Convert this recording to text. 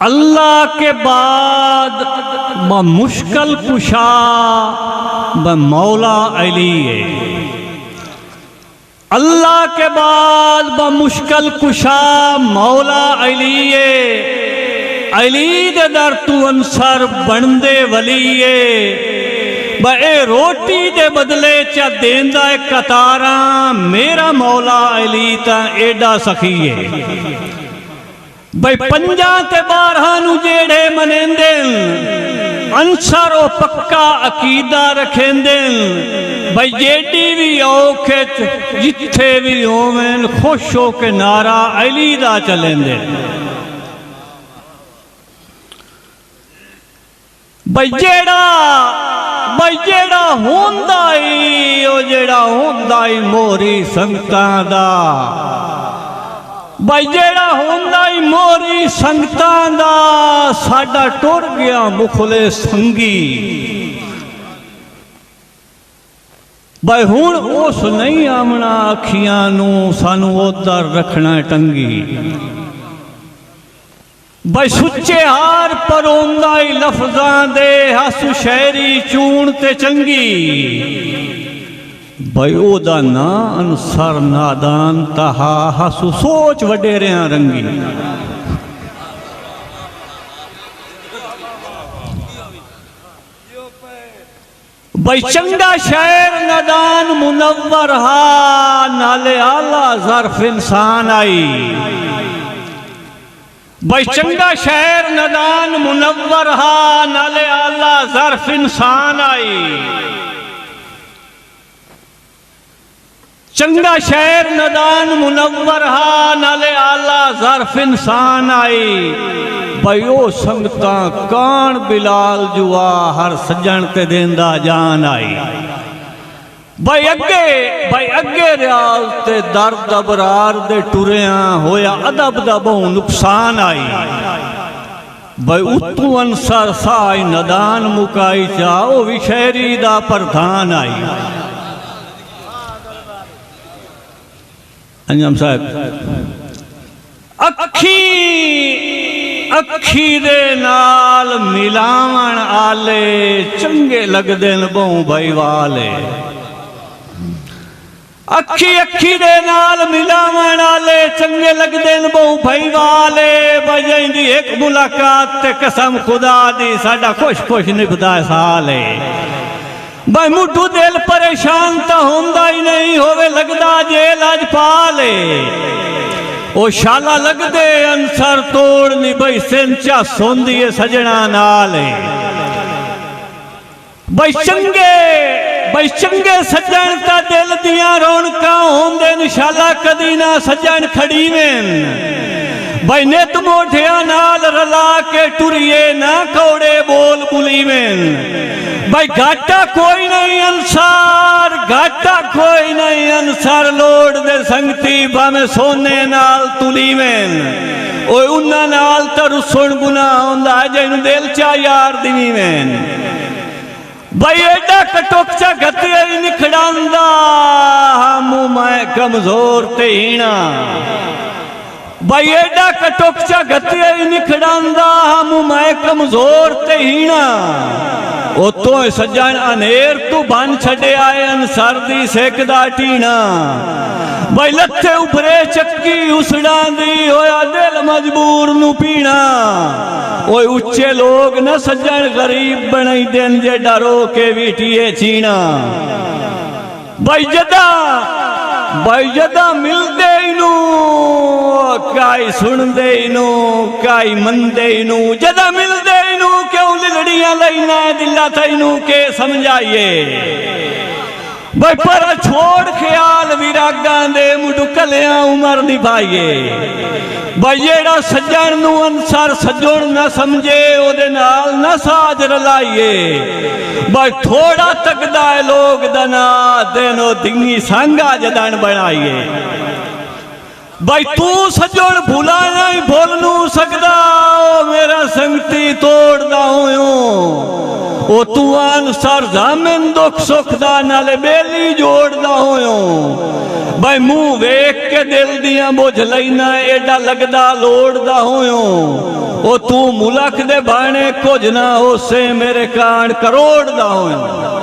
अल्लाह के बाद ब मुश्किल कुशा ब मौला अली है। अल्लाह के बाद ब मुश्किल कुशा मौला अली है। अली दे दर तू अंसर बनदे वली है। ब ए रोटी दे बदले च देंदा है कतारा मेरा मौला अली ता एडा सखी है। भाई पंजा ते 12 जेड़े मनेंदे अंसर ओ पक्का अकीदा रखेंदे। भाई जेडी भी औखे जिथे भी होवें खुश हो के नारा अली दा चलेंदे। भाई जेड़ा होंदा ही ओ जेड़ा होंदा ही मोरी संगतां दा। भाई जेड़ा होंदा ही मोरी संगतां दा साडा टुर गया मुखले संगी। भाई हुण उस नहीं आमना अखियां नू सानू उधर रखना टंगी। भाई सुच्चे हार परोंदा ही लफ्जां दे हस शहरी चूण ते चंगी। भाई ओदा ना अंसर नादान तहा हसु सोच वडेरिया रंगी। भाई चंगा शहर नादान मुनव्वर हा नाले आला ज़र्फ इंसान आई। भाई चंगा शहर नादान मुनव्वर हा नाले आला ज़र्फ इंसान आई। चंगा शहर नदान मुनव्वर हा नाले आला ज़र्फ इंसान आई। भाई ओ संगता कान बिलाल जुआ हर सज्जन ते देंदा जान आई। भाई अगे रियाज ते दर्द अबरार दे टुरिया होया अदब दा बहु नुकसान आई। भाई उतू अंसर साई नदान मुकाई चा ओ भी शहरी दा प्रधान आई। अंजम साहब अखी दे नाल मिलावन आले चंगे लगदे न बहु भाई वाले। अखी दे नाल मिलावन आले चंगे लगदे न बहु भाई वाले। बजाइंदी एक मुलाकात ते कसम खुदा दी साडा खुश निभदा साल है। भाई मुठू दिल परेशान तो होंदा ही नहीं होवे लगदा जेल अज पाले। ओ शाला लगदे अंसर तोड़नी भाई सिंचा सोंदी है सजना नाले। भाई चंगे सज्जन ता दिल दियां रौनकां होंदे न शाला कदी ना सज्जन खड़ी में। भाई नित मोढिया नाल रला के टुरिए ना कौड़े बोल बुली में। भाई घाटा कोई नहीं अंसार लोड दे संगती भावे सोने नाल तुली में। ओए उन्ना नाल तो रुसण गुना होंदा जिन्नू दिल चा यार दिवी में। भाई एडा कटोकचा गतिया ही निखड़ांदा हमू मैं कमजोर ते हीणा। भाई एडा कटोकचा गतिया ही निखड़ांदा हमू मैं कमजोर ते हीणा। ओ तो सज्जन अनेर तू बन छड़े आए अंसर दी सेकदा टीना। भाई लथे उभरे चक्की उसड़ा दी होया दिल मजबूर नू पीना। ओए उच्चे लोग न सज्जन गरीब बनाई देन जे डरो के बीटिए चीना। भाई जदा मिलदे इनू काई सुनदे इनू काई मंदे इनू। जदा मिलदे इनू क्यों लिलड़ियां लईना दिला तैनू के समझाइए। भाई पर छोड़ ख्याल विरागां दे मुडुकलिया उमर निभाइए। भाई जेड़ा सज्जन नू अंसर सज्जन न समझे ओदे नाल न साज रलाइए। भाई थोड़ा तकदा है लोग दना देनो दिंगी सांगा जदन बनाइए। भाई तू सजोड़ भुला नहीं भूल नू सकदा ओ मेरा संगती तोड़दा होयो ओ तू आन सर जामिन दुख सुख दा नाले बेली जोड़दा होयो भाई मुंह वेख के दिल दियां बुझ लैना एडा लगदा लोड़दा होयो ओ तू मुलख दे बाणे कुछ ना होसे मेरे कान करोड़ दा होयो।